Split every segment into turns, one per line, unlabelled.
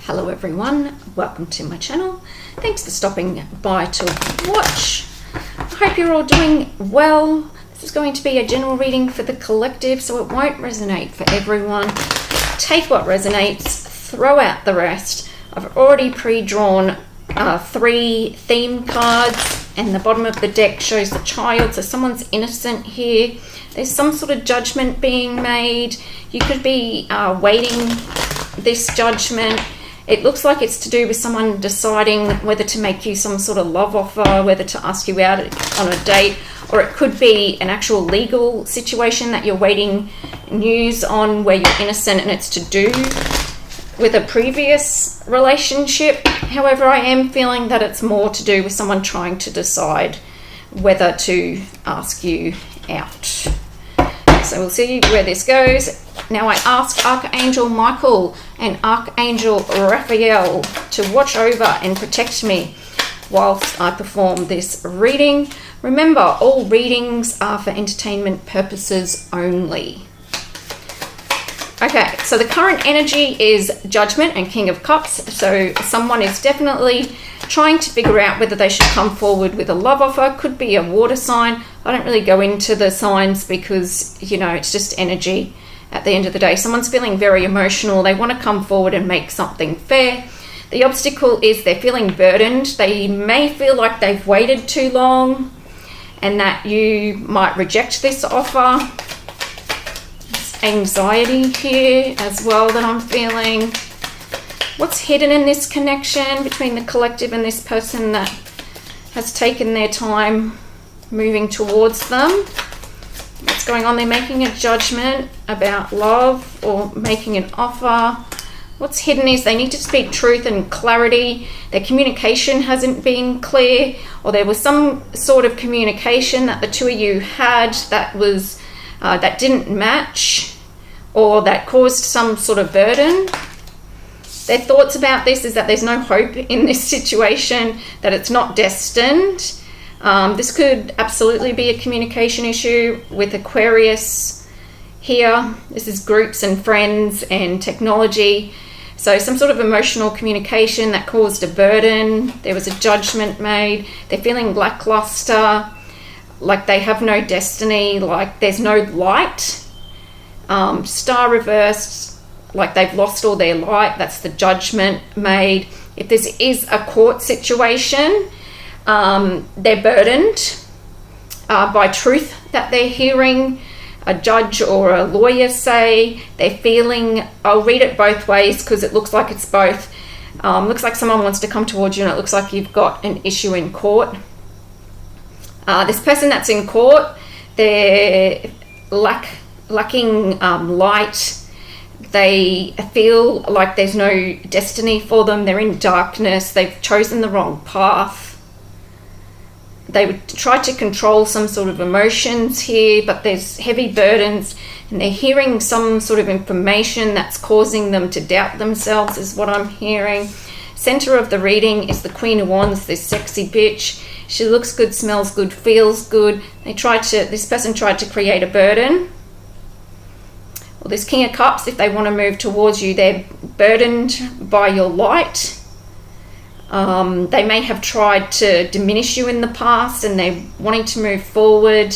Hello everyone, welcome to my channel. Thanks for stopping by to watch. I hope you're all doing well. This is going to be a general reading for the collective, so it won't resonate for everyone. Take what resonates, throw out the rest. I've already pre-drawn 3 theme cards, and the bottom of the deck shows the child, so someone's innocent here. There's some sort of judgment being made. You could be waiting this judgment. It looks like it's to do with someone deciding whether to make you some sort of love offer, whether to ask you out on a date, or it could be an actual legal situation that you're waiting news on where you're innocent and it's to do with a previous relationship. However, I am feeling that it's more to do with someone trying to decide whether to ask you out. So we'll see where this goes. Now I ask Archangel Michael and Archangel Raphael to watch over and protect me whilst I perform this reading. Remember, all readings are for entertainment purposes only. Okay, so the current energy is Judgment and King of Cups. So someone is definitely trying to figure out whether they should come forward with a love offer. Could be a water sign. I don't really go into the signs because, you know, it's just energy at the end of the day. Someone's feeling very emotional. They want to come forward and make something fair. The obstacle is they're feeling burdened. They may feel like they've waited too long and that you might reject this offer. There's anxiety here as well that I'm feeling. What's hidden in this connection between the collective and this person that has taken their time moving towards them? What's going on? They're making a judgment about love or making an offer. What's hidden is they need to speak truth and clarity. Their communication hasn't been clear, or there was some sort of communication that the two of you had that was that didn't match, or that caused some sort of burden. Their thoughts about this is that there's no hope in this situation, that it's not destined. This could absolutely be a communication issue with Aquarius here. This is groups and friends and technology. So some sort of emotional communication that caused a burden. There was a judgment made. They're feeling lackluster, like they have no destiny, like there's no light. Star reversed, like they've lost all their light. That's the judgment made. If this is a court situation, they're burdened by truth that they're hearing a judge or a lawyer say. They're feeling, I'll read it both ways because it looks like it's both. Looks like someone wants to come towards you and it looks like you've got an issue in court. This person that's in court, they're lacking light. They feel like there's no destiny for them. They're in darkness. They've chosen the wrong path. They would try to control some sort of emotions here, but there's heavy burdens and they're hearing some sort of information that's causing them to doubt themselves is what I'm hearing. Center of the reading is the Queen of Wands, this sexy bitch. She looks good, smells good, feels good. This person tried to create a burden. Well, this King of Cups, if they want to move towards you, they're burdened by your light. They may have tried to diminish you in the past and they're wanting to move forward.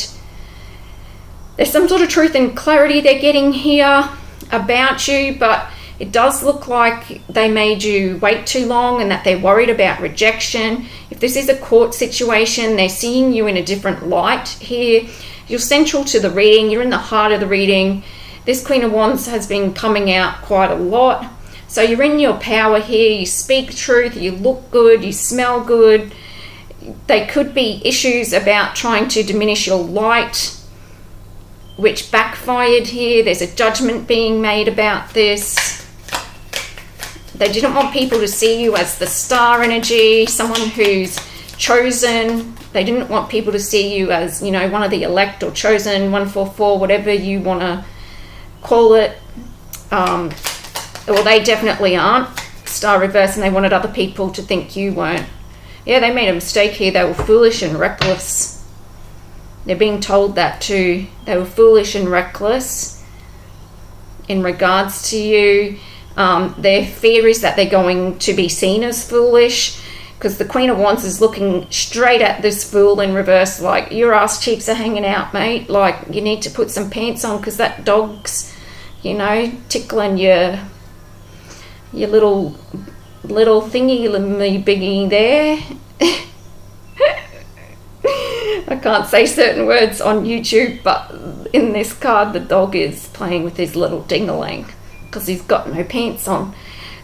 There's some sort of truth and clarity they're getting here about you, but it does look like they made you wait too long and that they're worried about rejection. If this is a court situation, they're seeing you in a different light here. You're central to the reading. You're in the heart of the reading. This Queen of Wands has been coming out quite a lot. So you're in your power here. You speak truth. You look good. You smell good. There could be issues about trying to diminish your light, which backfired here. There's a judgment being made about this. They didn't want people to see you as the star energy, someone who's chosen. They didn't want people to see you as, you know, one of the elect or chosen, 144, whatever you want to call it. Well, they definitely aren't. Star reverse, and they wanted other people to think you weren't. Yeah, they made a mistake here. They were foolish and reckless. They're being told that too. They were foolish and reckless in regards to you. Their fear is that they're going to be seen as foolish, because the Queen of Wands is looking straight at this Fool in reverse, like, your ass cheeks are hanging out, mate. Like, you need to put some pants on, because that dog's, you know, tickling your little thingy me biggie there. I can't say certain words on YouTube, but in this card the dog is playing with his little ding-a-lang because he's got no pants on.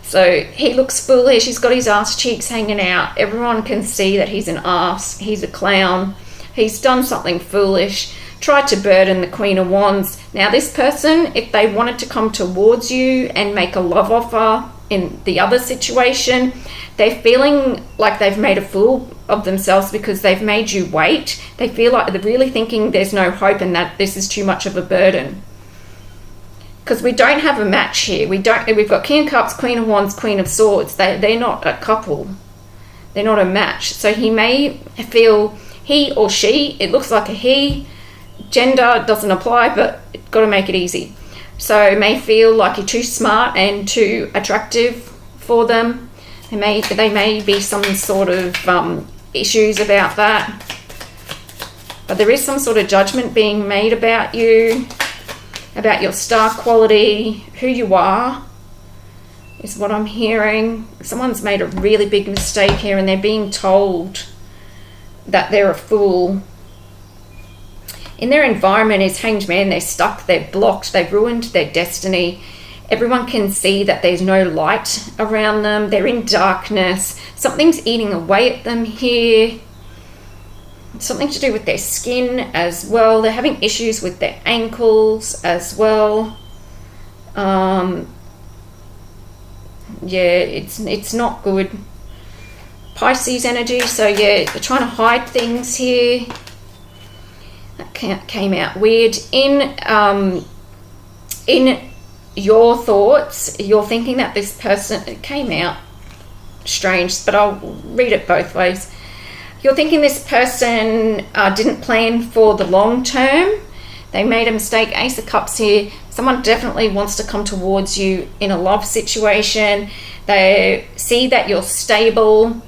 So he looks foolish, he's got his ass cheeks hanging out. Everyone can see that he's an ass, he's a clown, he's done something foolish, tried to burden the Queen of Wands. Now this person, if they wanted to come towards you and make a love offer in the other situation, they're feeling like they've made a fool of themselves because they've made you wait. They feel like they're really thinking there's no hope and that this is too much of a burden. Because we don't have a match here. We've got King of Cups, Queen of Wands, Queen of Swords. They're not a couple. They're not a match. So he may feel, he or she, it looks like a he, gender doesn't apply, but you've got to make it easy. So may feel like you're too smart and too attractive for them. They may be some sort of issues about that. But there is some sort of judgment being made about you, about your star quality, who you are, is what I'm hearing. Someone's made a really big mistake here and they're being told that they're a fool. In their environment is Hanged Man. They're stuck, they're blocked, they've ruined their destiny. Everyone can see that there's no light around them. They're in darkness. Something's eating away at them here. Something to do with their skin as well. They're having issues with their ankles as well. Yeah, it's not good. Pisces energy. So yeah, they're trying to hide things here. That came out weird. In your thoughts, you're thinking that this person, it came out strange, but I'll read it both ways. You're thinking this person didn't plan for the long term. They made a mistake. Ace of Cups here. Someone definitely wants to come towards you in a love situation. They see that you're stable.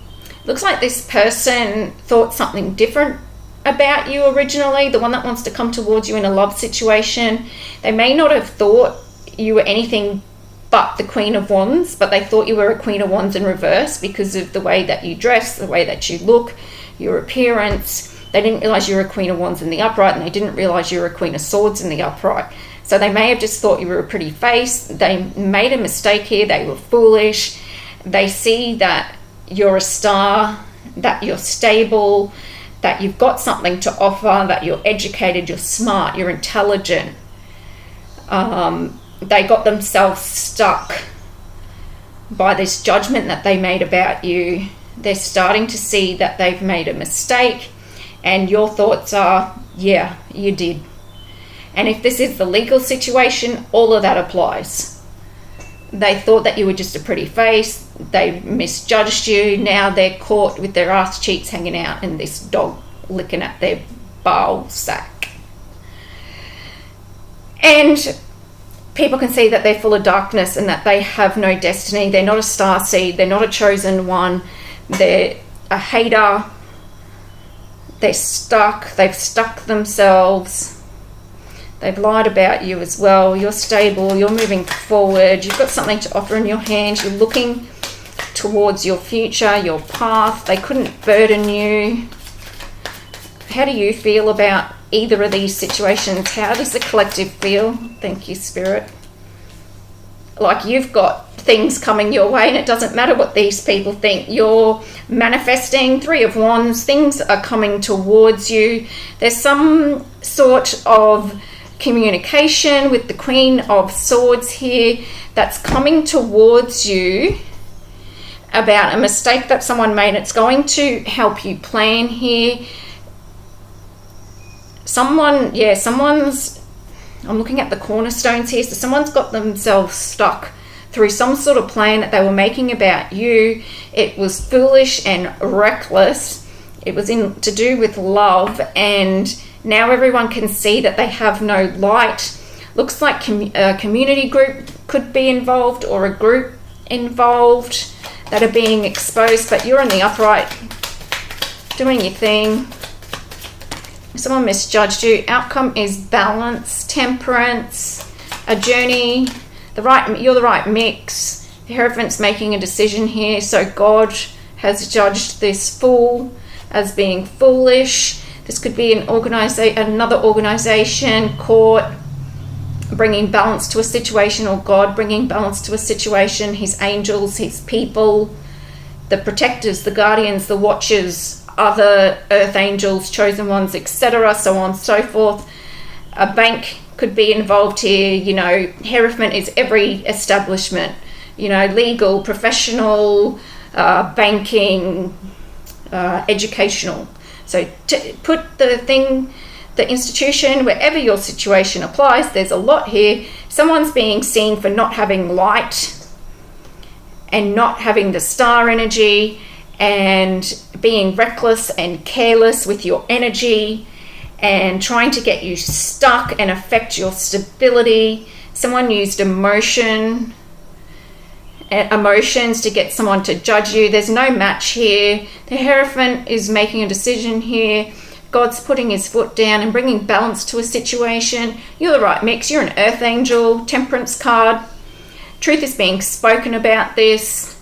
Looks like this person thought something different about you originally, the one that wants to come towards you in a love situation. They may not have thought you were anything but the Queen of Wands, but they thought you were a Queen of Wands in reverse because of the way that you dress, the way that you look, your appearance. They didn't realize you were a Queen of Wands in the upright, and they didn't realize you were a Queen of Swords in the upright. So they may have just thought you were a pretty face. They made a mistake here. They were foolish. They see that you're a star, that you're stable, that you've got something to offer, that you're educated, you're smart, you're intelligent. They got themselves stuck by this judgment that they made about you. They're starting to see that they've made a mistake, and your thoughts are, yeah, you did. And if this is the legal situation, all of that applies. They thought that you were just a pretty face. They misjudged you. Now they're caught with their ass cheeks hanging out and this dog licking at their bowel sack. And people can see that they're full of darkness and that they have no destiny. They're not a star seed. They're not a chosen one. They're a hater. They're stuck. They've stuck themselves. They've lied about you as well. You're stable. You're moving forward. You've got something to offer in your hand. You're looking towards your future, your path. They couldn't burden you. How do you feel about either of these situations? How does the collective feel? Thank you, Spirit. Like you've got things coming your way and it doesn't matter what these people think. You're manifesting. 3 of Wands. Things are coming towards you. There's some sort of communication with the Queen of Swords here that's coming towards you about a mistake that someone made. It's going to help you plan here. Someone's, I'm looking at the cornerstones here, so someone's got themselves stuck through some sort of plan that they were making about you. It was foolish and reckless. It was to do with love, and now everyone can see that they have no light. Looks like a community group could be involved, or a group involved that are being exposed, but you're in the upright doing your thing. Someone misjudged you. Outcome is balance, temperance, a journey, you're the right mix. The Hierophant's making a decision here, so God has judged this fool as being foolish. This could be another organization, court, bringing balance to a situation, or God bringing balance to a situation, his angels, his people, the protectors, the guardians, the watchers, other earth angels, chosen ones, etc., so on and so forth. A bank could be involved here. You know, Hierophant is every establishment, you know, legal, professional, banking, educational. So put the institution, wherever your situation applies. There's a lot here. Someone's being seen for not having light and not having the star energy, and being reckless and careless with your energy, and trying to get you stuck and affect your stability. Someone used emotions to get someone to judge you. There's no match here. The Hierophant is making a decision here. God's putting his foot down and bringing balance to a situation. You're the right mix. You're an earth angel, temperance card. Truth is being spoken about this.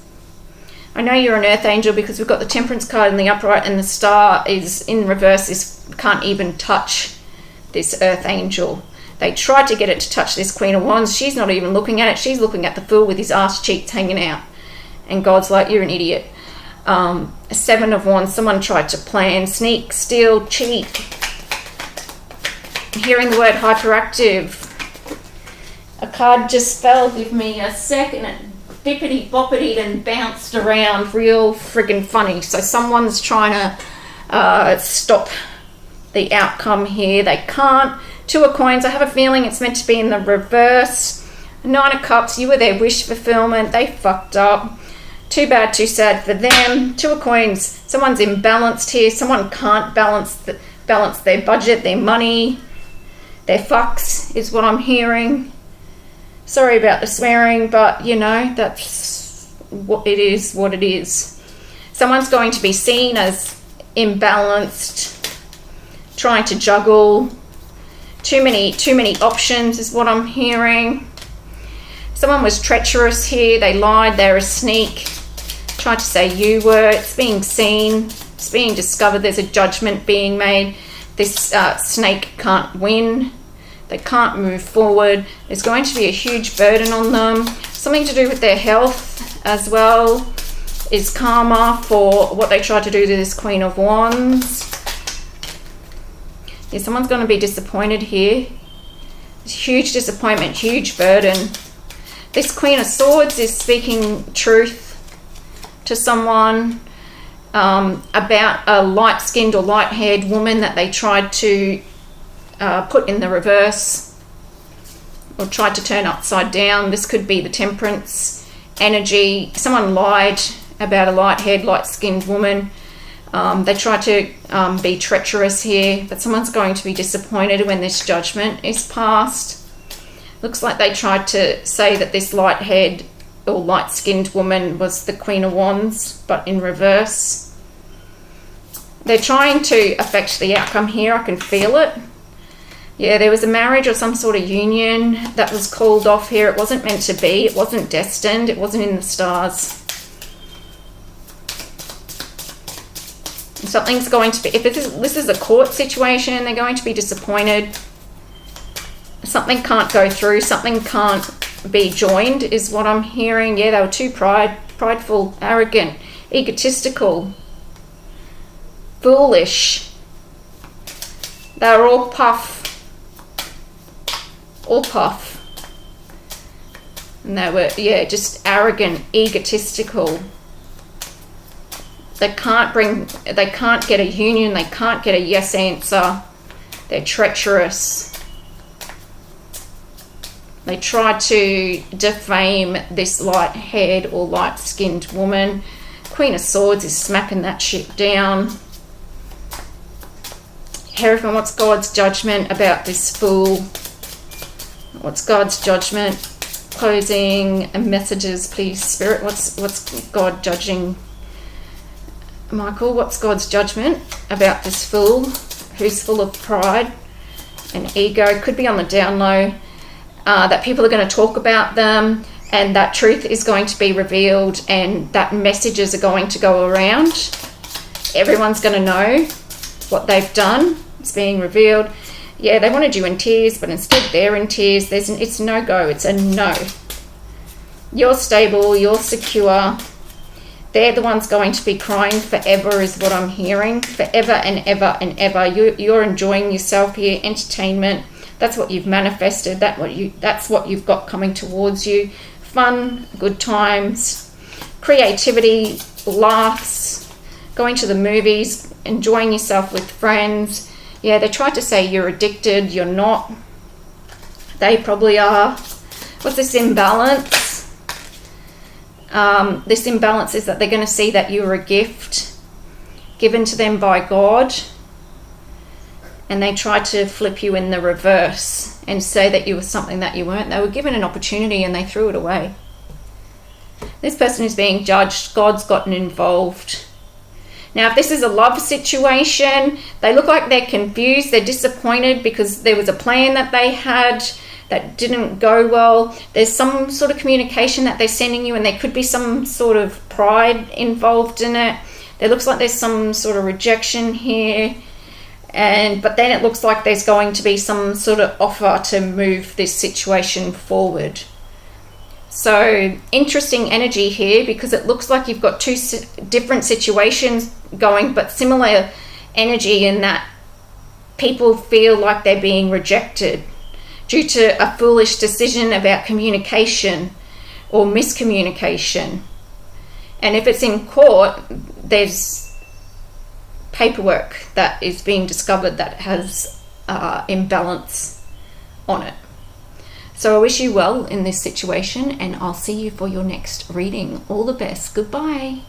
I know you're an earth angel because we've got the temperance card in the upright, and the star is in reverse. Can't even touch this earth angel. They tried to get it to touch this Queen of Wands. She's not even looking at it. She's looking at the fool with his ass cheeks hanging out. And God's like, you're an idiot. Seven of Wands. Someone tried to plan, sneak, steal, cheat. I'm hearing the word hyperactive. A card just fell. Give me a second. It bippity boppity and bounced around real friggin' funny. So someone's trying to stop the outcome here. They can't. Two of Coins. I have a feeling it's meant to be in the reverse. Nine of Cups. You were their wish fulfillment. They fucked up. Too bad, too sad for them. Two of Coins. Someone's imbalanced here. Someone can't balance their budget, their money, their fucks is what I'm hearing. Sorry about the swearing, but you know, that's what it is, what it is. Someone's going to be seen as imbalanced, trying to juggle. Too many options is what I'm hearing. Someone was treacherous here. They lied. They're a sneak. Tried to say you were. It's being seen. It's being discovered. There's a judgment being made. This snake can't win. They can't move forward. There's going to be a huge burden on them. Something to do with their health as well is karma for what they tried to do to this Queen of Wands. Yeah, someone's going to be disappointed here. Huge disappointment, huge burden. This Queen of Swords is speaking truth to someone about a light-skinned or light-haired woman that they tried to put in the reverse or tried to turn upside down. This could be the temperance energy. Someone lied about a light-haired, light-skinned woman. They tried to be treacherous here, but someone's going to be disappointed when this judgment is passed. Looks like they tried to say that this light-haired or light-skinned woman was the Queen of Wands, but in reverse. They're trying to affect the outcome here. I can feel it. Yeah, there was a marriage or some sort of union that was called off here. It wasn't meant to be. It wasn't destined. It wasn't in the stars. And something's going to be... If this is a court situation, they're going to be disappointed. Something can't go through. Something can't be joined is what I'm hearing. Yeah, they were too prideful, arrogant, egotistical, foolish. They were all puff. And they were, yeah, just arrogant, egotistical. They can't get a union. They can't get a yes answer. They're treacherous. They tried to defame this light-haired or light-skinned woman. Queen of Swords is smacking that shit down. Hierophant, what's God's judgment about this fool? What's God's judgment? closing messages, please, Spirit. What's God judging Michael? What's God's judgment about this fool who's full of pride and ego? Could be on the down low, that people are going to talk about them, and that truth is going to be revealed, and that messages are going to go around. Everyone's going to know what they've done. It's being revealed. Yeah, they wanted you in tears, but instead they're in tears. It's no go. It's a no. You're stable. You're secure. They're the ones going to be crying forever, is what I'm hearing. Forever and ever and ever. You're enjoying yourself here. Entertainment. That's what you've manifested. That's what you've got coming towards you. Fun, good times, creativity, laughs, going to the movies, enjoying yourself with friends. Yeah, they tried to say you're addicted. You're not. They probably are. What's this imbalance? This imbalance is that they're going to see that you're a gift given to them by God, and they tried to flip you in the reverse and say that you were something that you weren't. They were given an opportunity and they threw it away. This person is being judged. God's gotten involved. Now, if this is a love situation, they look like they're confused. They're disappointed because there was a plan that they had that didn't go well. There's some sort of communication that they're sending you, and there could be some sort of pride involved in it. There looks like there's some sort of rejection here. But then it looks like there's going to be some sort of offer to move this situation forward. So interesting energy here, because it looks like you've got two different situations going, but similar energy in that people feel like they're being rejected due to a foolish decision about communication or miscommunication. And if it's in court, there's paperwork that is being discovered that has imbalance on it. So I wish you well in this situation, and I'll see you for your next reading. All the best. Goodbye.